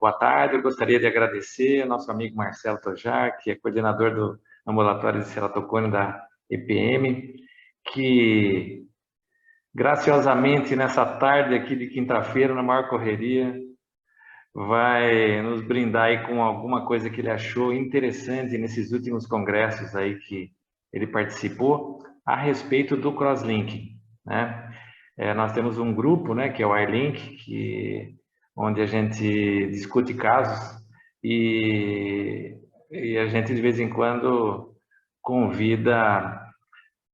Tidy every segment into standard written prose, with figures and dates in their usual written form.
Boa tarde, eu gostaria de agradecer ao nosso amigo Marcelo Tojar, que é coordenador do ambulatório de ceratocone da EPM, que graciosamente nessa tarde aqui de quinta-feira, na maior correria, vai nos brindar aí com alguma coisa que ele achou interessante nesses últimos congressos aí que ele participou a respeito do crosslinking, né? Nós temos um grupo, né, que é o iLink, onde a gente discute casos e a gente de vez em quando convida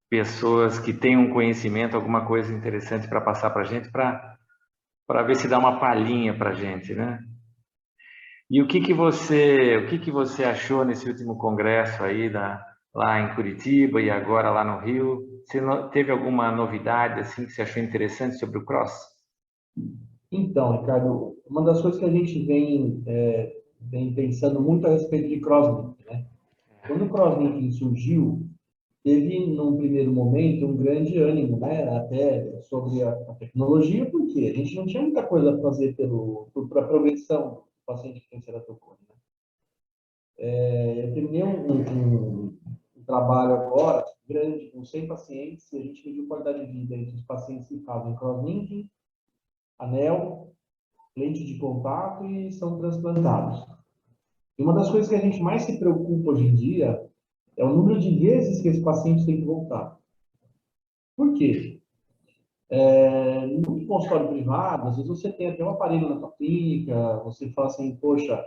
pessoas que têm um conhecimento, alguma coisa interessante para passar para a gente, para ver se dá uma palhinha para a gente, né? E o que que você achou nesse último congresso aí lá em Curitiba e agora lá no Rio? Você teve alguma novidade assim que você achou interessante sobre o cross? Então, Ricardo, uma das coisas que a gente vem pensando muito a respeito de crosslink, né? Quando o crosslink surgiu, teve, num primeiro momento, um grande ânimo, né? Até sobre a tecnologia, porque a gente não tinha muita coisa a fazer para a prevenção do paciente que tem ceratocone, né? Eu terminei um trabalho agora, grande, com 100 pacientes, e a gente mediu qualidade de vida entre os pacientes que fazem crosslinking, anel, lente de contato e são transplantados. E uma das coisas que a gente mais se preocupa hoje em dia é o número de vezes que esse paciente tem que voltar. Por quê? No consultório privado, às vezes você tem até um aparelho na sua clínica, você fala assim, poxa,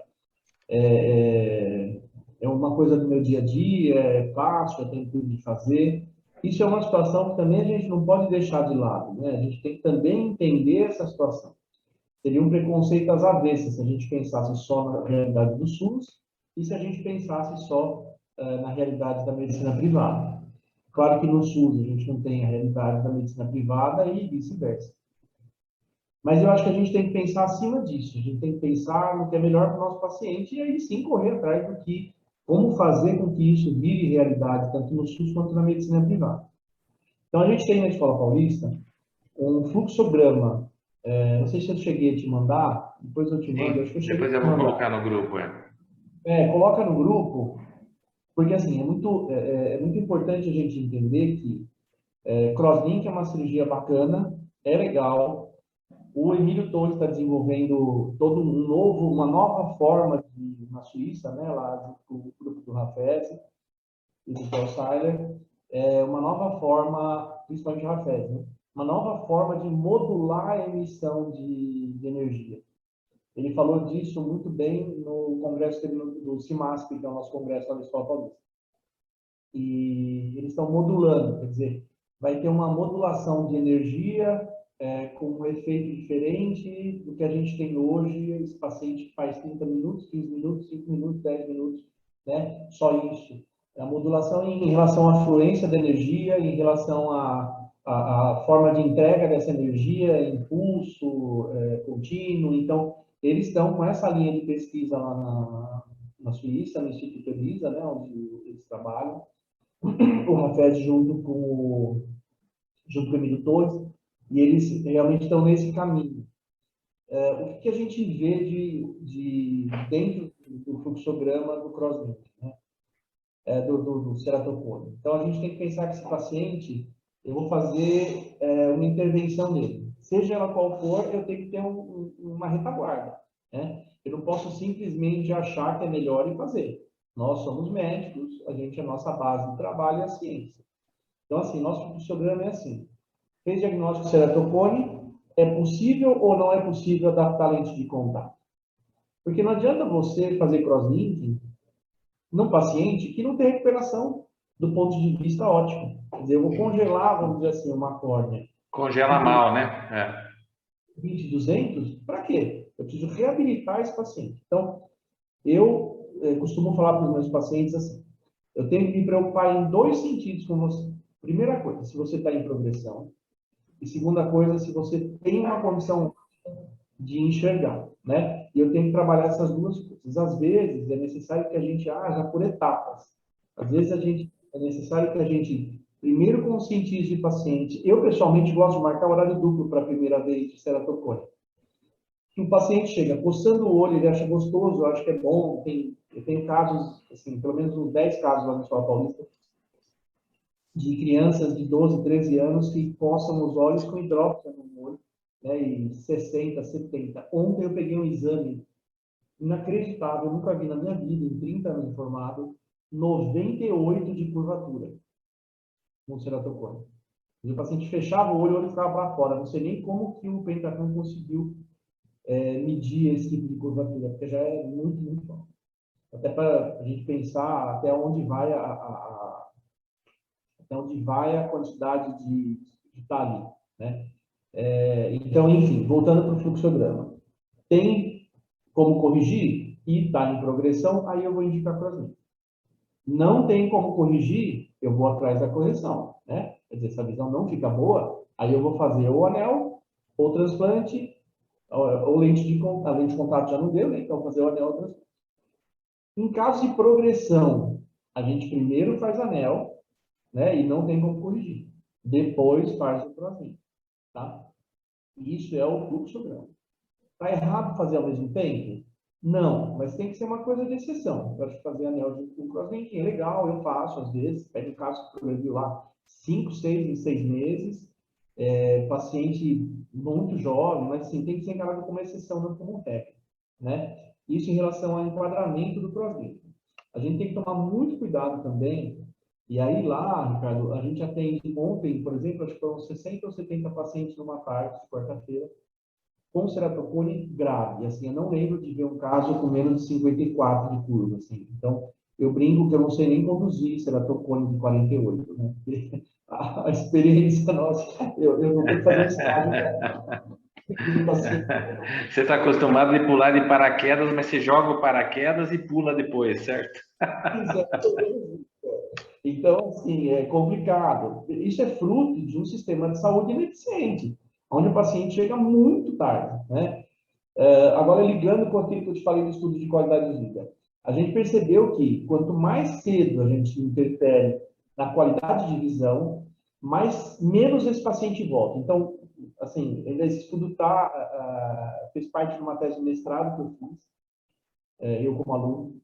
é uma coisa do meu dia a dia, é fácil, eu tenho tudo de fazer. Isso é uma situação que também a gente não pode deixar de lado, né? A gente tem que também entender essa situação. Seria um preconceito às avessas se a gente pensasse só na realidade do SUS e se a gente pensasse só na realidade da medicina privada. Claro que no SUS a gente não tem a realidade da medicina privada e vice-versa. Mas eu acho que a gente tem que pensar acima disso. A gente tem que pensar no que é melhor para o nosso paciente e aí sim correr atrás do que, como fazer com que isso vire realidade, tanto no SUS quanto na medicina privada. Então a gente tem na Escola Paulista um fluxograma. Não sei se eu cheguei a te mandar, depois eu te mando, acho Sim, que eu cheguei depois a eu te vou mandar. colocar no grupo, Coloca no grupo, porque assim, é muito importante a gente entender que crosslink é uma cirurgia bacana, é legal. O Emílio Torres está desenvolvendo uma nova forma na Suíça, né, lá junto com o grupo do Rafez e do Paul Seiler, uma nova forma, principalmente o Rafez, né, uma nova forma de modular a emissão de energia. Ele falou disso muito bem no congresso do CIMASP, que é o nosso congresso lá da Escola Paulista. E eles estão modulando, quer dizer, vai ter uma modulação de energia com um efeito diferente do que a gente tem hoje. Esse paciente faz 30 minutos, 15 minutos, 5 minutos, 10 minutos, né? Só isso. A modulação em relação à fluência da energia, em relação à forma de entrega dessa energia, impulso contínuo. Então, eles estão com essa linha de pesquisa lá na Suíça, no Instituto Elisa, né, onde eles trabalham, o Rafet junto com o Emílio Torres, e eles realmente estão nesse caminho. O que a gente vê dentro do fluxograma do crosslink, né? Do ceratocone? Então, a gente tem que pensar que esse paciente, eu vou fazer uma intervenção nele. Seja ela qual for, eu tenho que ter uma retaguarda, né? Eu não posso simplesmente achar que é melhor e fazer. Nós somos médicos, a nossa base de trabalho é a ciência. Então, assim, nosso fluxograma é assim. Fez diagnóstico de ceratocone, é possível ou não é possível adaptar a lente de contato? Porque não adianta você fazer crosslinking num paciente que não tem recuperação do ponto de vista óptico. Quer dizer, eu vou congelar, vamos dizer assim, uma córnea congela de mal, né? 20, 200, para quê? Eu preciso reabilitar esse paciente. Então, eu costumo falar para os meus pacientes assim, eu tenho que me preocupar em dois sentidos com você. Primeira coisa, se você está em progressão. E segunda coisa, se você tem uma condição de enxergar, né? E eu tenho que trabalhar essas duas coisas. Às vezes, é necessário que a gente haja por etapas. Às vezes, é necessário que a gente primeiro conscientize o paciente. Eu, pessoalmente, gosto de marcar horário duplo para a primeira vez de ceratocone. que o paciente chega coçando o olho, ele acha gostoso, acha que é bom. Eu tenho casos, assim, pelo menos uns 10 casos lá no Hospital Paulista, de crianças de 12, 13 anos que coçam os olhos com hidróxido no olho, né, e 60, 70. Ontem eu peguei um exame inacreditável, eu nunca vi na minha vida, em 30 anos de formado, 98 de curvatura no ceratocone. E o paciente fechava o olho ficava para fora. Não sei nem como que o Pentacam conseguiu medir esse tipo de curvatura, porque já é muito, muito bom. Até para a gente pensar até onde vai até onde vai a quantidade de tá ali, né? Então, enfim, voltando para o fluxograma. Tem como corrigir e está em progressão, aí eu vou indicar CrossLink. Não tem como corrigir, eu vou atrás da correção, né? Quer dizer, se a visão não fica boa, aí eu vou fazer ou anel, ou transplante, ou lente de contato. A lente de contato já não deu, né? Então, fazer o anel ou transplante. Em caso de progressão, a gente primeiro faz anel, né? E não tem como corrigir. Depois faz o CrossLink, tá? Isso é o fluxograma. Está errado fazer ao mesmo tempo? Não, mas tem que ser uma coisa de exceção. Eu acho que fazer anel junto com crosslinking é legal, eu faço às vezes. Pega um caso que progrediu lá 5, 6 em 6 meses, paciente muito jovem, mas assim, tem que ser encarado como exceção, não como regra, né? Isso em relação ao enquadramento do crosslinking. A gente tem que tomar muito cuidado também, e aí lá, Ricardo, a gente atende ontem, por exemplo, acho que foram 60 ou 70 pacientes numa tarde, quarta-feira, com ceratocone grave. Assim, eu não lembro de ver um caso com menos de 54 de curva. Assim. Então, eu brinco que eu não sei nem conduzir ceratocone de 48, né? Porque a experiência nossa, eu não tenho que fazer um estágio para Você está acostumado a pular de paraquedas, mas você joga o paraquedas e pula depois, certo? Então, assim, é complicado. Isso é fruto de um sistema de saúde ineficiente, onde o paciente chega muito tarde, né? Agora, ligando com aquilo que eu te falei do estudo de qualidade de vida, a gente percebeu que quanto mais cedo a gente interfere na qualidade de visão, menos esse paciente volta. Então, assim, ainda esse estudo fez parte de uma tese de mestrado que eu fiz, eu como aluno,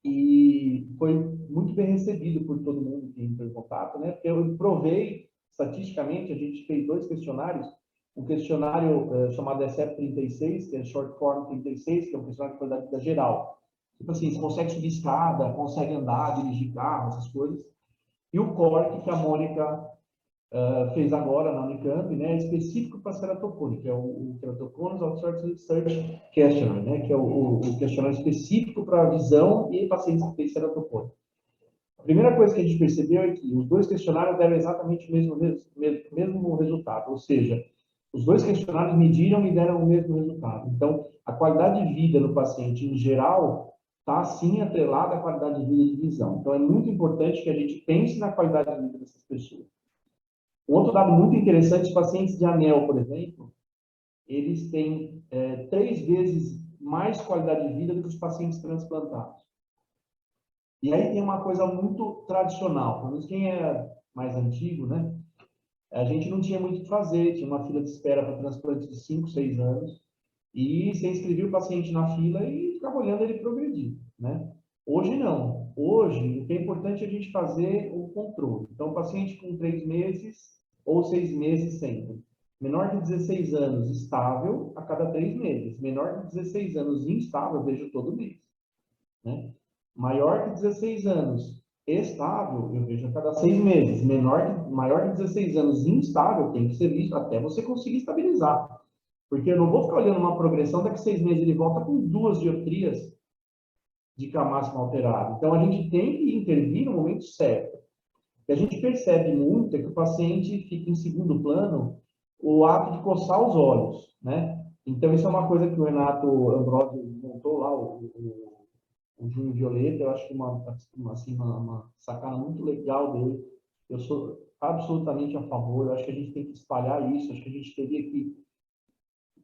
e foi muito bem recebido por todo mundo que entrou em contato, né? Porque eu provei, estatisticamente, a gente fez 2 questionários, um questionário chamado SF36, que é Short Form 36, que é um questionário de qualidade de vida geral. Tipo assim, você consegue subir escada, consegue andar, dirigir carro, essas coisas. E o CORE, que a Mônica fez agora na Unicamp, né, específico para ceratocone, que é o Keratoconus Outsourced Search Questionnaire, né, que é o questionário específico para visão e pacientes que têm ceratocone. A primeira coisa que a gente percebeu é que os 2 questionários deram exatamente o mesmo resultado, ou seja, os 2 questionários mediram e deram o mesmo resultado. Então, a qualidade de vida do paciente, em geral, está, sim, atrelada à qualidade de vida de visão. Então, é muito importante que a gente pense na qualidade de vida dessas pessoas. Um outro dado muito interessante, os pacientes de anel, por exemplo, eles têm 3 vezes mais qualidade de vida do que os pacientes transplantados. E aí tem uma coisa muito tradicional, pelo menos quem é mais antigo, né? A gente não tinha muito o que fazer, tinha uma fila de espera para transplante de 5, 6 anos, e você inscrevia o paciente na fila e ficava olhando ele progredir, né? Hoje não. Hoje, o que é importante é a gente fazer o controle. Então, o paciente com 3 meses ou 6 meses sempre. Menor de 16 anos, estável, a cada 3 meses. Menor de 16 anos, instável, vejo todo mês, né? Maior que 16 anos, estável, eu vejo a cada 6 meses. Maior que 16 anos, instável, tem que ser visto até você conseguir estabilizar. Porque eu não vou ficar olhando uma progressão, daqui a 6 meses ele volta com 2 dioptrias de K máximo alterado. Então, a gente tem que intervir no momento certo. O que a gente percebe muito é que o paciente fica em segundo plano o ato de coçar os olhos, né? Então, isso é uma coisa que o Renato Ambrosio montou lá, o Junho Violeta, eu acho que uma sacada muito legal dele. Eu sou absolutamente a favor, eu acho que a gente tem que espalhar isso, acho que a gente teria que,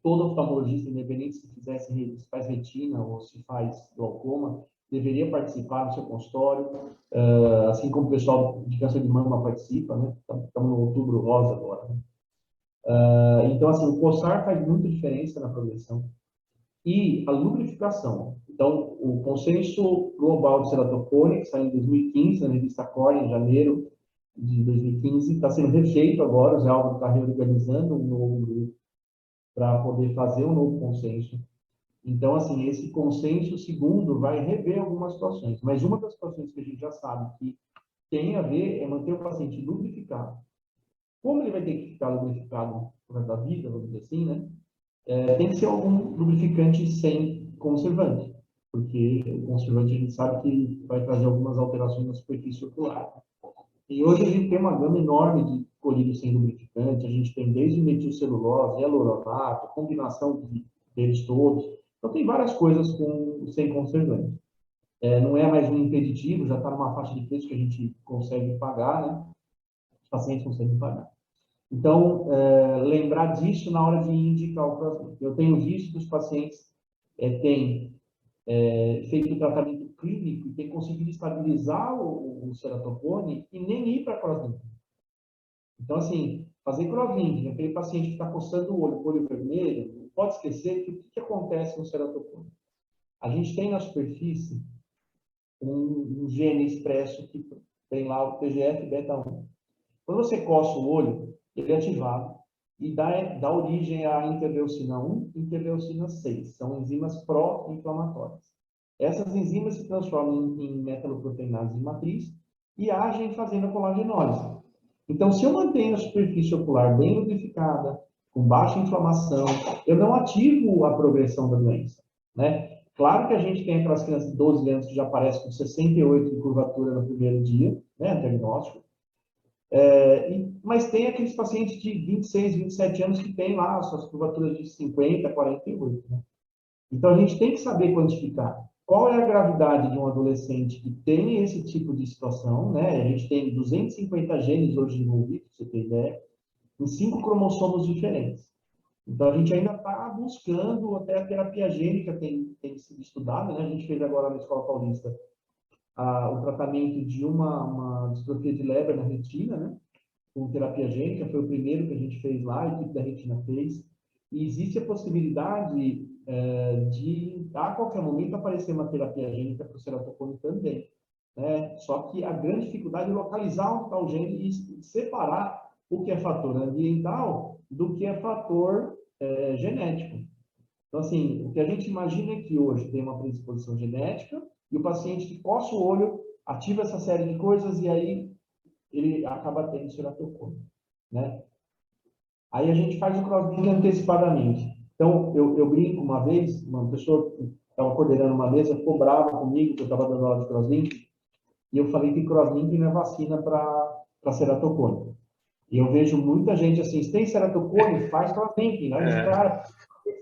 todo oftalmologista, independente se faz retina ou se faz glaucoma, deveria participar do seu consultório, assim como o pessoal de câncer de mama participa, né? Estamos no Outubro Rosa agora, né? Então, assim, o coçar faz muita diferença na progressão. e a lubrificação. Então, o Consenso Global de Ceratocone, que saiu em 2015, na revista Core, em janeiro de 2015, está sendo refeito agora, o Zé Álvaro está reorganizando um novo grupo para poder fazer um novo consenso. Então, assim, esse consenso segundo vai rever algumas situações, mas uma das situações que a gente já sabe que tem a ver é manter o paciente lubrificado. Como ele vai ter que ficar lubrificado por resto da vida, vamos dizer assim, né? Tem que ser algum lubrificante sem conservante, porque o conservante a gente sabe que vai trazer algumas alterações na superfície ocular. E hoje a gente tem uma gama enorme de colírios sem lubrificante, a gente tem desde metilcelulose, hialurônato, combinação deles todos. Então tem várias coisas sem conservante. Não é mais um impeditivo, já está numa faixa de preço que a gente consegue pagar, né? Os pacientes conseguem pagar. Então, lembrar disso na hora de indicar o crosslinking. Eu tenho visto que os pacientes têm feito o tratamento clínico e têm conseguido estabilizar o ceratocone e nem ir para crosslinking. Então, assim, fazer crosslinking, aquele paciente que está coçando o olho vermelho, não pode esquecer que o que acontece no ceratocone? A gente tem na superfície um gene expresso que tem lá o TGF-beta1. Quando você coça o olho, ele é ativado e dá origem à interleucina 1 e interleucina 6. São enzimas pró-inflamatórias. Essas enzimas se transformam em metaloproteinase de matriz e agem fazendo a colagenólise. Então, se eu mantenho a superfície ocular bem lubrificada, com baixa inflamação, eu não ativo a progressão da doença, né? Claro que a gente tem aquelas crianças de 12 anos que já aparecem com 68 de curvatura no primeiro dia, né, diagnóstico, mas tem aqueles pacientes de 26, 27 anos que têm lá suas curvaturas de 50, 48. Né? Então, a gente tem que saber quantificar qual é a gravidade de um adolescente que tem esse tipo de situação. Né? A gente tem 250 genes hoje envolvidos, para você ter ideia, em 5 cromossomos diferentes. Então, a gente ainda está buscando, até a terapia gênica tem sido estudada. Né? A gente fez agora na Escola Paulista o tratamento de uma distrofia de Leber na retina, né? Com terapia gênica, foi o primeiro que a gente fez lá, a equipe da retina fez. E existe a possibilidade de, a qualquer momento, aparecer uma terapia gênica para o ceratocone também. Né? Só que a grande dificuldade é localizar onde está o gene e separar o que é fator ambiental do que é fator genético. Então, assim, o que a gente imagina é que hoje tem uma predisposição genética e o paciente que coça o olho ativa essa série de coisas e aí ele acaba tendo ceratocone, né? Aí a gente faz o crosslinking antecipadamente. Então, eu brinco uma vez, uma pessoa estava coordenando uma mesa, ficou brava comigo, que eu estava dando aula de crosslinking, e eu falei que crosslinking não é vacina para ceratocone. E eu vejo muita gente assim, se tem ceratocone, faz crosslinking, né? Cara,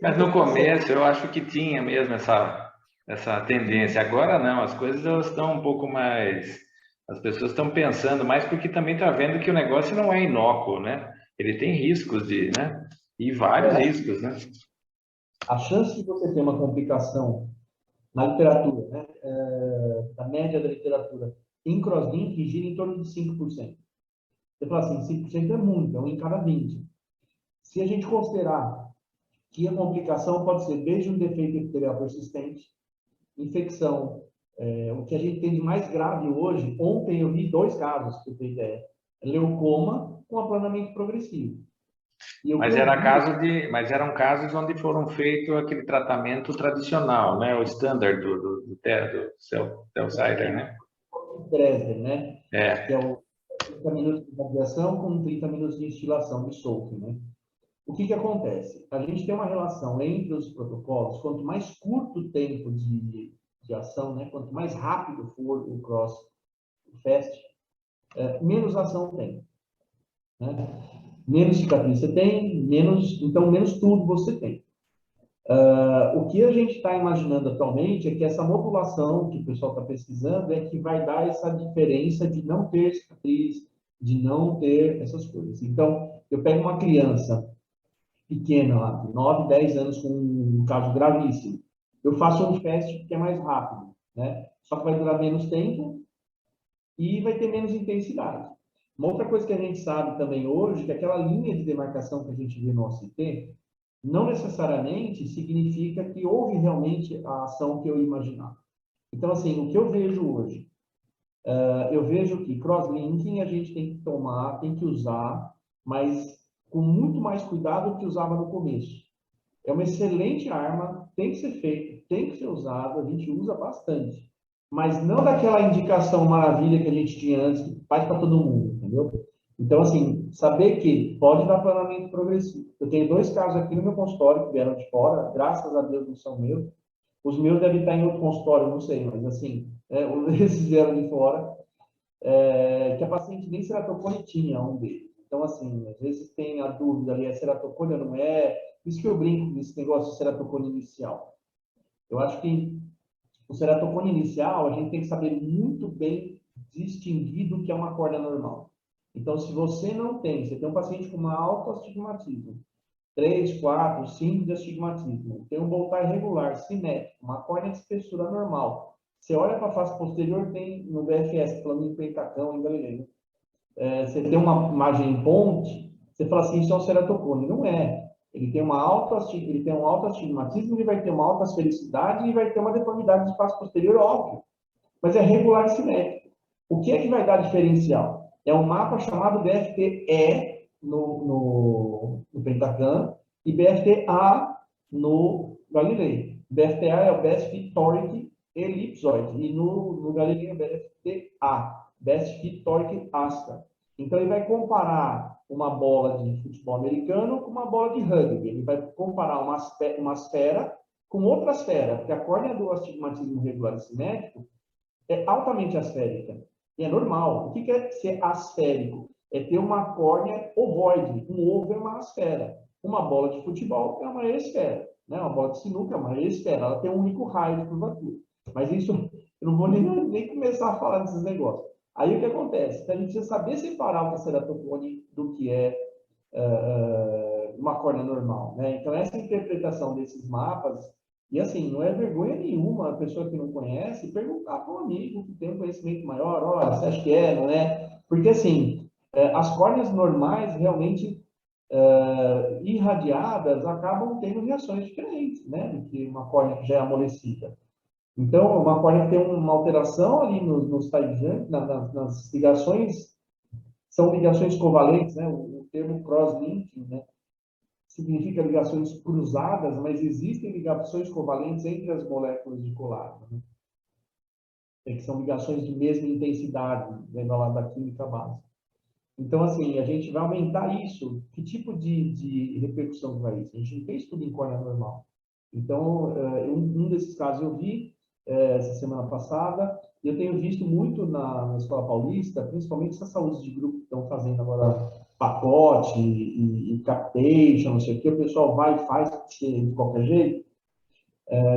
mas no começo eu acho que tinha mesmo essa tendência. Agora não, as coisas elas estão um pouco mais. As pessoas estão pensando mais porque também está vendo que o negócio não é inócuo, né? Ele tem riscos de, né? E vários riscos, né? a chance de você ter uma complicação na literatura, né, da média da literatura, em crosslink gira em torno de 5%. Você fala assim, 5% é muito, é um em cada 20. Se a gente considerar que a complicação pode ser desde um defeito epitelial persistente, infecção, o que a gente tem de mais grave hoje, ontem eu vi 2 casos, para você ter ideia, leucoma com aplanamento progressivo. Mas eram casos onde foram feito aquele tratamento tradicional, né? O standard do Cell-Cider, né? Dresden, né? Que é É. o 30 minutos de radiação com 30 minutos de instilação de Salk, né? O que acontece? A gente tem uma relação entre os protocolos, quanto mais curto o tempo de ação, né? Quanto mais rápido for o cross, o fast, menos ação tem. Né? Menos cicatriz você tem, então menos tudo você tem. O que a gente está imaginando atualmente é que essa modulação que o pessoal está pesquisando é que vai dar essa diferença de não ter cicatriz, de não ter essas coisas. Então, eu pego uma criança pequena lá, de 9, 10 anos, com um caso gravíssimo. Eu faço um fast que é mais rápido, né? Só que vai durar menos tempo e vai ter menos intensidade. Uma outra coisa que a gente sabe também hoje, que aquela linha de demarcação que a gente vê no OCT, não necessariamente significa que houve realmente a ação que eu imaginava. Então, assim, o que eu vejo hoje? Eu vejo que crosslinking a gente tem que tomar, tem que usar, mas com muito mais cuidado do que usava no começo. É uma excelente arma, tem que ser feito, tem que ser usado, a gente usa bastante. Mas não daquela indicação maravilha que a gente tinha antes, que faz para todo mundo, entendeu? Então, assim, saber que pode dar planamento progressivo. Eu tenho 2 casos aqui no meu consultório que vieram de fora, graças a Deus não são meus. Os meus devem estar em outro consultório, não sei, mas assim, esses vieram de fora, que a paciente nem ceratocone tinha, um deles. Então, assim, às vezes tem a dúvida ali, é ceratocone ou não é? Por isso que eu brinco nesse negócio de ceratocone inicial. Eu acho que o ceratocone inicial, a gente tem que saber muito bem distinguir do que é uma córnea normal. Então, se você não tem, você tem um paciente com uma alto astigmatismo, 3, 4, 5 de astigmatismo, tem um voltar irregular, simétrico, uma córnea de espessura normal. Você olha para a face posterior, tem no BFS, Flamingo Pentacão, em Galileu. Você tem uma imagem em ponte, você fala assim, isso é um ceratocone. Não é. Ele tem um alto astigmatismo, ele vai ter uma alta esfericidade e vai ter uma deformidade do espaço posterior, óbvio. Mas é regular e simétrico. O que é que vai dar diferencial? É um mapa chamado BFT-E no Pentagram e BFT-A no Galileu. BFT-A é o Best Fit Toric Ellipsoid e no Galileu é BFT-A, Best Fit Toric Asta. Então ele vai comparar uma bola de futebol americano com uma bola de rugby. Ele vai comparar uma esfera com outra esfera, porque a córnea do astigmatismo regular e simétrico é altamente asférica. E é normal. O que é ser asférico? É ter uma córnea ovoide. Um ovo é uma esfera. Uma bola de futebol é uma esfera. Né? Uma bola de sinuca é uma esfera. Ela tem um único raio de curvatura. Mas isso, eu não vou nem começar a falar desses negócios. Aí o que acontece? Então, a gente precisa saber separar o que é ceratocone do que é uma córnea normal. Né? Então, essa interpretação desses mapas e assim, não é vergonha nenhuma a pessoa que não conhece perguntar para um amigo que tem um conhecimento maior, ó, você acha que é, não é? Porque assim, as córneas normais realmente irradiadas acabam tendo reações diferentes, né, do que uma córnea que já é amolecida. Então, uma córnea que tem uma alteração ali nos tais nas ligações, são ligações covalentes, né, o termo cross-linking, né, significa ligações cruzadas, mas existem ligações covalentes entre as moléculas de colágeno, né? Que são ligações de mesma intensidade, vendo lá da química básica. Então, assim, a gente vai aumentar isso. Que tipo de repercussão vai isso? A gente não tem estudo em córnea normal. Então, um desses casos eu vi essa semana passada, e eu tenho visto muito na Escola Paulista, principalmente essas saúdes de grupo que estão fazendo agora pacote e capitation, não sei o que, o pessoal vai e faz de qualquer jeito.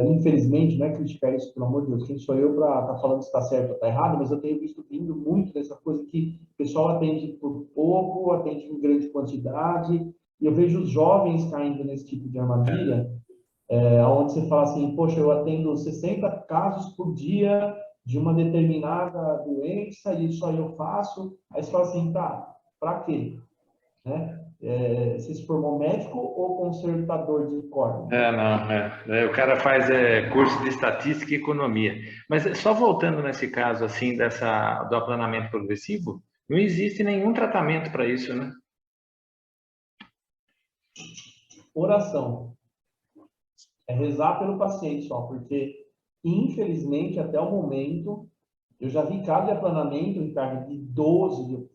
Infelizmente, não é criticar isso, pelo amor de Deus, quem sou eu para estar falando se está certo ou está errado, mas eu tenho visto vindo muito dessa coisa que o pessoal atende por pouco, atende em grande quantidade, e eu vejo os jovens caindo nesse tipo de armadilha, onde você fala assim, poxa, eu atendo 60 casos por dia de uma determinada doença e só eu faço. Aí você fala assim, tá, para quê? Né? Você se formou médico ou consertador de córnea? Não, o cara faz curso de estatística e economia. Mas só voltando nesse caso assim do aplanamento progressivo, não existe nenhum tratamento para isso, né? Oração. É rezar pelo paciente só, porque, infelizmente, até o momento, eu já vi caso de aplanamento, Ricardo, de 12.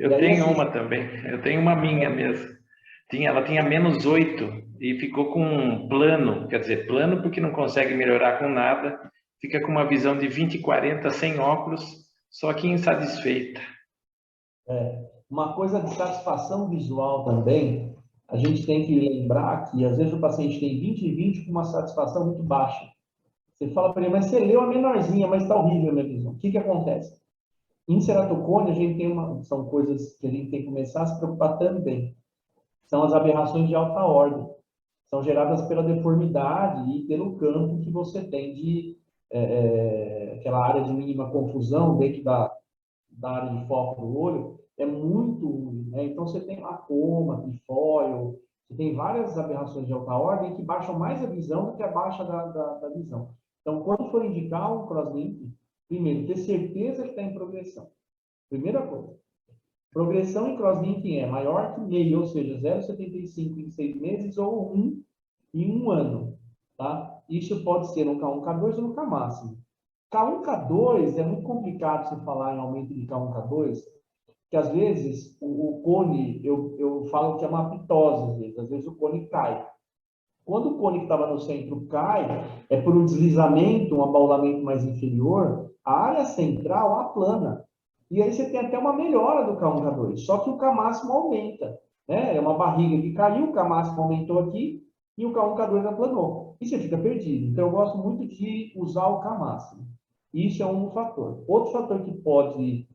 E Eu aí, tenho assim, uma também, eu tenho uma minha mesmo. Ela tinha -8 e ficou com um plano, quer dizer, plano porque não consegue melhorar com nada, fica com uma visão de 20/40 sem óculos, só que insatisfeita. uma coisa de satisfação visual também, a gente tem que lembrar que, às vezes, o paciente tem 20/20 com uma satisfação muito baixa. Você fala para ele, mas você leu a menorzinha, mas está horrível a minha visão. O que que acontece? Em ceratocone, a gente são coisas que a gente tem que começar a se preocupar também. São as aberrações de alta ordem. São geradas pela deformidade e pelo campo que você tem de aquela área de mínima confusão dentro da área de foco do olho, é muito ruim, né? Então, você tem glaucoma, trifóio, Você tem várias aberrações de alta ordem que baixam mais a visão do que a baixa da visão. Então, quando for indicar um crosslink, primeiro, ter certeza que está em progressão. Primeira coisa. Progressão em crosslinking é maior que meio, ou seja, 0,75 em 6 meses ou 1 em 1 ano. Tá? Isso pode ser no K1, K2 ou no K máximo. K1, K2 é muito complicado você falar em aumento de K1, K2, que às vezes o cone, eu falo que é uma pitose, às vezes o cone cai. Quando o cone que estava no centro cai, é por um deslizamento, um abaulamento mais inferior, a área central aplana. E aí você tem até uma melhora do K1, K2, só que o K máximo aumenta. Né? É uma barriga que caiu, o K máximo aumentou aqui e o K1, K2 aplanou. E você fica perdido. Então eu gosto muito de usar o K máximo. Isso é um fator. Outro fator que pode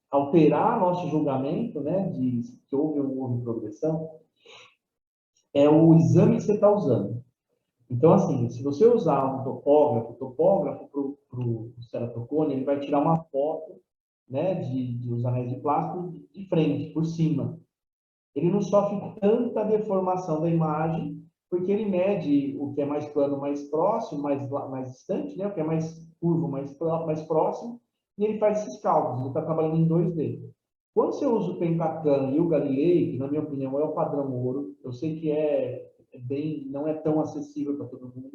alterar nosso julgamento, né, de que houve ou não houve progressão, é o exame que você está usando. Então, assim, se você usar um topógrafo, para o ceratocone, ele vai tirar uma foto, né, de os anéis de plástico de frente, por cima. Ele não sofre tanta deformação da imagem, porque ele mede o que é mais plano, mais próximo, mais distante, né, o que é mais curvo, mais próximo, e ele faz esses cálculos, ele está trabalhando em 2D. Quando você usa o Pentacam e o Galilei, que na minha opinião é o padrão ouro, eu sei que não é tão acessível para todo mundo,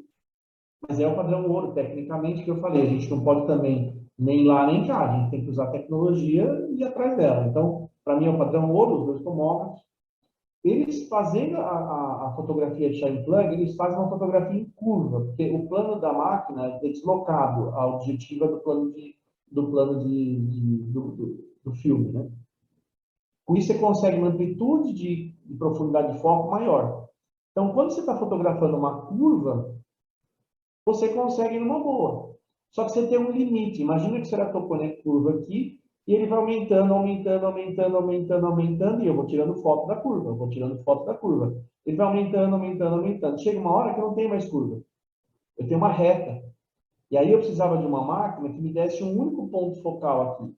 mas é o padrão ouro, tecnicamente, que eu falei. A gente não pode também nem lá nem cá, a gente tem que usar a tecnologia e ir atrás dela. Então, para mim é o padrão ouro, os dois tomógrafos. Eles fazendo a fotografia de shine plug, eles fazem uma fotografia em curva, porque o plano da máquina é deslocado, a objetiva do filme, né? Com isso, você consegue uma amplitude de profundidade de foco maior. Então, quando você está fotografando uma curva, você consegue numa boa. Só que você tem um limite. Imagina que você está tocando a curva aqui e ele vai aumentando, aumentando, aumentando, aumentando, aumentando, e eu vou tirando foto da curva, eu vou tirando foto da curva. Ele vai aumentando, aumentando, aumentando. Chega uma hora que eu não tenho mais curva. Eu tenho uma reta. E aí eu precisava de uma máquina que me desse um único ponto focal aqui,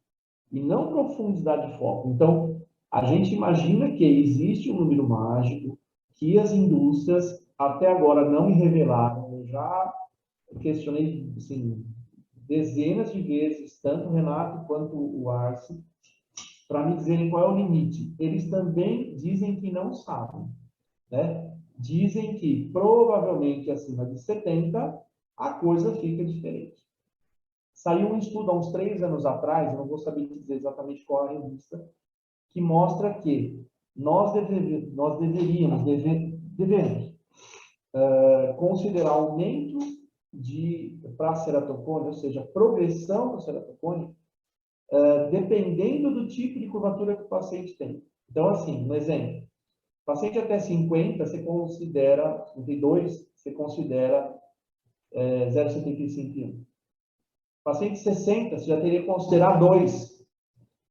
e não profundidade de foco. Então, a gente imagina que existe um número mágico que as indústrias até agora não me revelaram. Eu já questionei assim, dezenas de vezes, tanto o Renato quanto o Arce, para me dizerem qual é o limite. Eles também dizem que não sabem. Né? Dizem que provavelmente acima de 70 a coisa fica diferente. Saiu um estudo há uns 3 anos atrás, eu não vou saber dizer exatamente qual é a revista, que mostra que nós devemos considerar aumento para ceratocone, ou seja, progressão do ceratocone, dependendo do tipo de curvatura que o paciente tem. Então, assim, um exemplo. Paciente até 50, você considera, 52, você considera 0,75. Paciente 60, você já teria que considerar 2.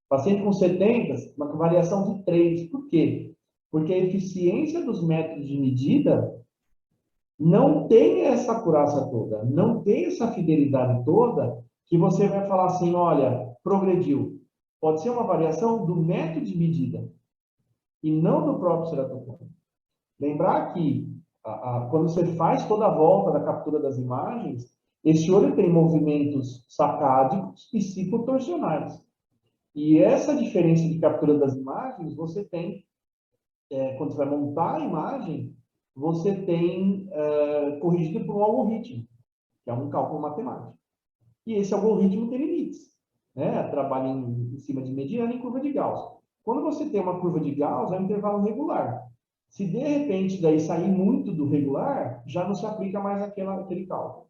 Paciente com 70, uma variação de 3. Por quê? Porque a eficiência dos métodos de medida não tem essa acurácia toda, não tem essa fidelidade toda, que você vai falar assim, olha, progrediu. Pode ser uma variação do método de medida e não do próprio ceratocone. Lembrar que quando você faz toda a volta da captura das imagens, esse olho tem movimentos sacádicos e ciclotorsionais. E essa diferença de captura das imagens, você tem, quando você vai montar a imagem, você tem corrigido por um algoritmo, que é um cálculo matemático. E esse algoritmo tem limites. Né? Trabalha em cima de mediana e curva de Gauss. Quando você tem uma curva de Gauss, é um intervalo regular. Se de repente daí sair muito do regular, já não se aplica mais aquele cálculo.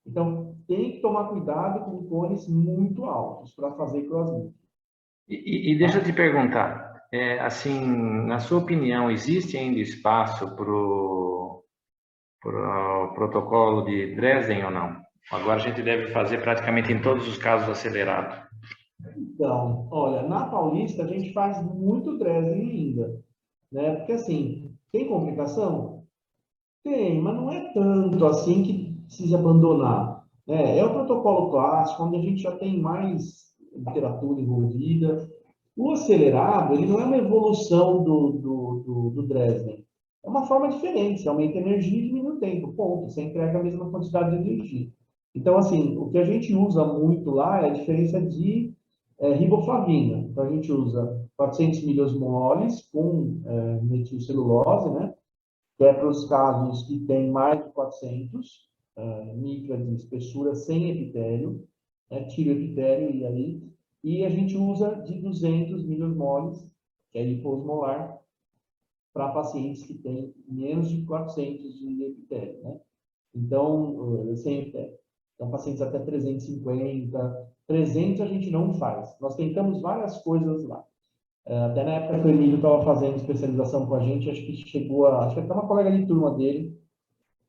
Então, tem que tomar cuidado com cones muito altos para fazer crosslink. E deixa eu te perguntar, assim, na sua opinião, existe ainda espaço para o protocolo de Dresden ou não? Agora a gente deve fazer praticamente em todos os casos acelerado. Então, olha, na Paulista a gente faz muito Dresden ainda, né? Porque assim, tem complicação? Tem, mas não é tanto assim que precisa abandonar. Né? É o protocolo clássico, onde a gente já tem mais literatura envolvida. O acelerado, ele não é uma evolução do Dresden. É uma forma diferente. Você aumenta a energia e diminui o tempo. Ponto. Você entrega a mesma quantidade de energia. Então, assim, o que a gente usa muito lá é a diferença de riboflavina. Então, a gente usa 400 miliosmoles com metilcelulose, né? Que é para os casos que tem mais de 400 micras de espessura sem epitélio, né? Tira o epitélio e aí. E a gente usa de 200 miliosmoles, que é hiposmolar, para pacientes que têm menos de 400 de epitélio, né? Então, sem epitélio. Então, pacientes até 350, 300 a gente não faz. Nós tentamos várias coisas lá. Até na época que o Emílio estava fazendo especialização com a gente, acho que chegou a... Acho que até uma colega de turma dele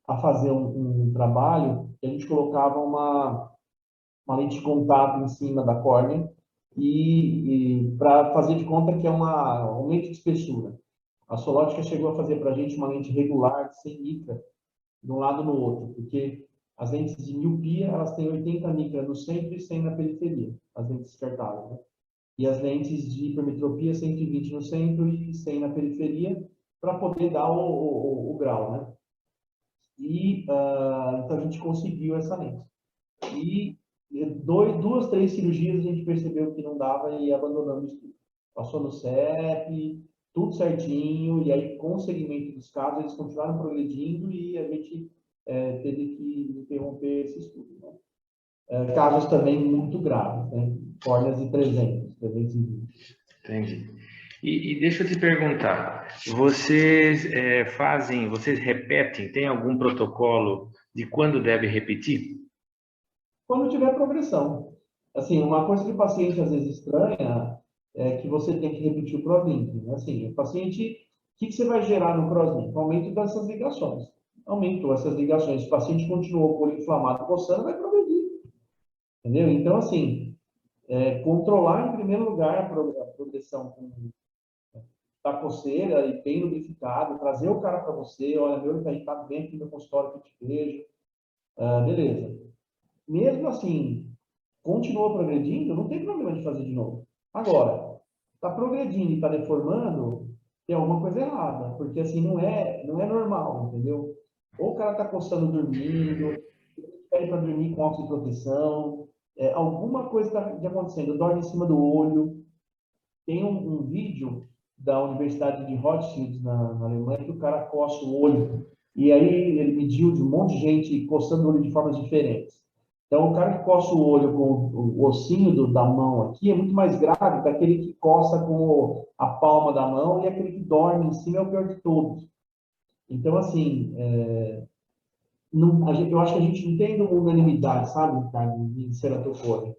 a fazer um trabalho, que a gente colocava uma lente de contato em cima da córnea e para fazer de conta que é uma lente de espessura. A Solótica chegou a fazer para a gente uma lente regular de 100 micra de um lado no outro, porque as lentes de miopia, elas têm 80 micra no centro e 100 na periferia, as lentes descartáveis, né? E as lentes de hipermetropia, 120 no centro e 100 na periferia, para poder dar o grau, né? E, então, a gente conseguiu essa lente. E duas, três cirurgias a gente percebeu que não dava e abandonamos tudo. Passou no CEP, tudo certinho, e aí, com o segmento dos casos, eles continuaram progredindo e a gente teve que interromper esse estudo, né? Casos também muito graves, né? Córneas de 320. Entendi. E deixa eu te perguntar, vocês vocês repetem, tem algum protocolo de quando deve repetir? Quando tiver progressão. Assim, uma coisa que o paciente às vezes estranha é que você tem que repetir o Crosslink, né? Assim, o paciente, o que você vai gerar no Crosslink? Aumento dessas ligações. Aumentou essas ligações, o paciente continuou com o olho inflamado, coçando, vai progredir. Entendeu? Então, assim, controlar em primeiro lugar a progressão com da coceira e bem lubrificado, trazer o cara para você, olha, meu olho está irritado, vem aqui no consultório que eu te vejo. Beleza. Mesmo assim, continua progredindo, não tem problema de fazer de novo. Agora, está progredindo e está deformando, tem alguma coisa errada, porque assim não é normal, entendeu? Ou o cara está coçando dormindo, pede para dormir com óculos de proteção, alguma coisa está acontecendo, dorme em cima do olho. Tem um vídeo da Universidade de Rothschild, na Alemanha, que o cara coça o olho, e aí ele mediu de um monte de gente coçando o olho de formas diferentes. Então, o cara que coça o olho com o ossinho da mão aqui é muito mais grave que aquele que coça com a palma da mão e aquele que dorme em cima é o pior de todos. Então, assim, eu acho que a gente não tem unanimidade, sabe, Ricardo, de ceratocone.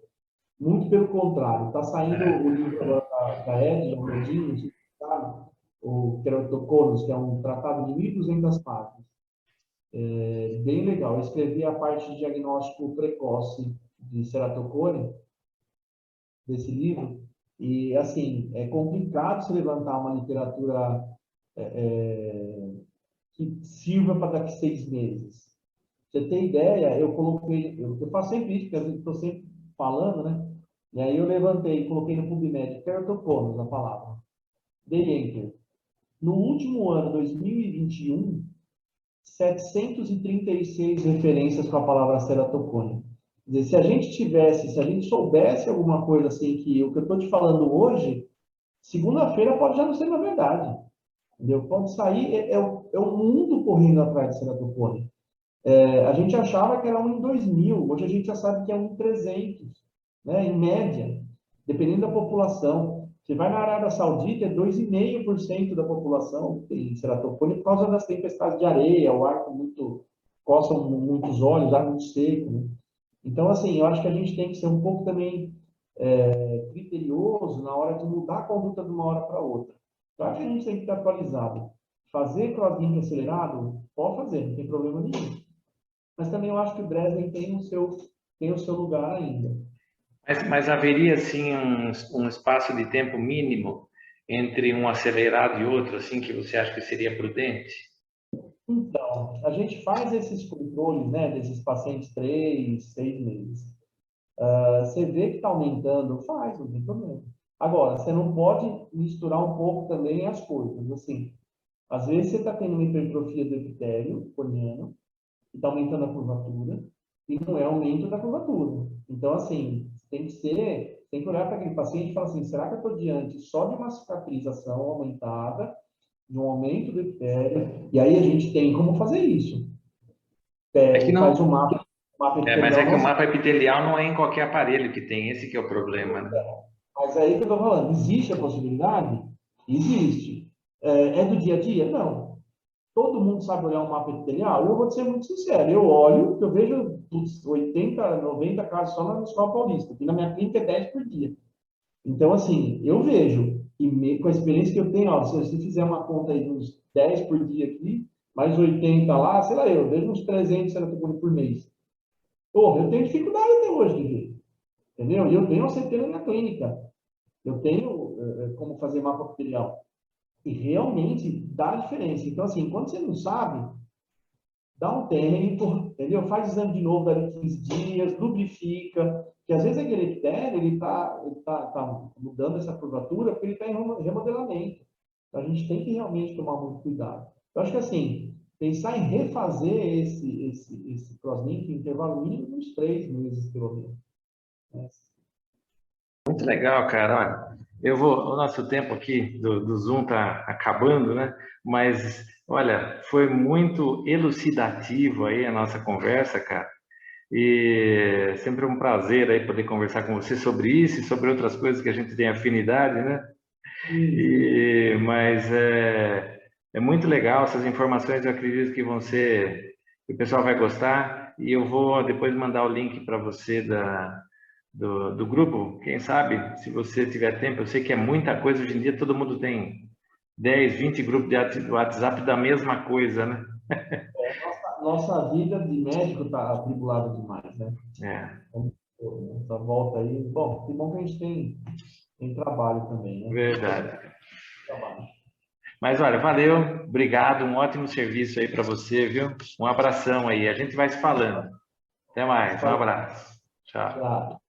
Muito pelo contrário. Está saindo o livro agora da Edna Medina, sabe? O Keratoconus, que é um tratado de 1.200 páginas. Bem legal. Eu escrevi a parte de diagnóstico precoce de ceratocone desse livro. E, assim, é complicado se levantar uma literatura que sirva para daqui 6 meses. Você tem ideia? Eu faço sempre isso, porque eu estou sempre falando, né? E aí eu levantei, coloquei no PubMed, keratoconus, a palavra. Dei Enter. No último ano, 2021, 736 referências com a palavra ceratocone. Quer dizer, se a gente soubesse alguma coisa assim, que o que eu estou te falando hoje, segunda-feira pode já não ser uma verdade. Entendeu? Pode sair, é o mundo correndo atrás de ceratocone. A gente achava que era 1 em 2.000, hoje a gente já sabe que é 1 em 300, né, em média, dependendo da população. Você vai na Arábia Saudita, é 2,5% da população tem ceratocone por causa das tempestades de areia, o ar coça muitos olhos, ar muito seco, né? Então, assim, eu acho que a gente tem que ser um pouco também criterioso na hora de mudar a conduta de uma hora para outra. Eu acho que a gente tem que estar atualizado. Fazer crosslink acelerado, pode fazer, não tem problema nenhum. Mas também eu acho que o Dresden tem o seu lugar ainda. Mas haveria, assim, um espaço de tempo mínimo entre um acelerado e outro, assim, que você acha que seria prudente? Então, a gente faz esses controles, né, desses pacientes 3, 6 meses. Você vê que está aumentando, faz, não tem problema. Agora, você não pode misturar um pouco também as coisas. Assim, às vezes você está tendo uma hipertrofia do epitélio corneano, que está aumentando a curvatura, e não é aumento da curvatura. Então, assim, tem que olhar para aquele paciente e falar assim, será que eu estou diante só de uma cicatrização aumentada, de um aumento do epitélio? E aí a gente tem como fazer isso. É que Faz não, um mapa mas é epitelial que o não. mapa epitelial não é em qualquer aparelho que tem, esse que é o problema, né? Mas é aí que eu estou falando, existe a possibilidade? Existe. É do dia a dia? Não. Todo mundo sabe olhar um mapa epitelial? Eu vou ser muito sincero, eu olho, eu vejo 80, 90 casos só na Escola Paulista, que na minha clínica é 10 por dia. Então, assim, eu vejo, com a experiência que eu tenho, ó, se fizer uma conta aí de uns 10 por dia aqui, mais 80 lá, sei lá, eu vejo uns 300 ceratocone por mês. Porra, eu tenho dificuldade até hoje de ver, entendeu? E eu tenho uma centena na clínica. Eu tenho como fazer mapa epitelial. E realmente dá diferença. Então, assim, quando você não sabe, dá um tempo, entendeu? Faz exame de novo daqui 15 dias, lubrifica, que às vezes aquele epitélio, tá mudando essa curvatura porque ele está em remodelamento. Então, a gente tem que realmente tomar muito cuidado. Eu acho que, assim, pensar em refazer esse crosslink em intervalo mínimo de uns 3 meses, pelo menos. Né? Muito legal, cara. Olha, o nosso tempo aqui do Zoom tá acabando, né? Mas, olha, foi muito elucidativo aí a nossa conversa, cara. E sempre um prazer aí poder conversar com você sobre isso e sobre outras coisas que a gente tem afinidade, né? Mas é muito legal essas informações. Eu acredito que que o pessoal vai gostar. E eu vou depois mandar o link para você do grupo. Quem sabe, se você tiver tempo, eu sei que é muita coisa. Hoje em dia todo mundo tem 10, 20 grupos de WhatsApp da mesma coisa, né? Nossa vida de médico está atribulada demais, né? É, Essa volta aí. Bom, que bom que a gente tem trabalho também, né? Tem que fazer verdade. trabalho. Mas olha, valeu, obrigado, um ótimo serviço aí para você, viu? Um abração aí, a gente vai se falando. Até mais, um abraço. Tchau. Claro.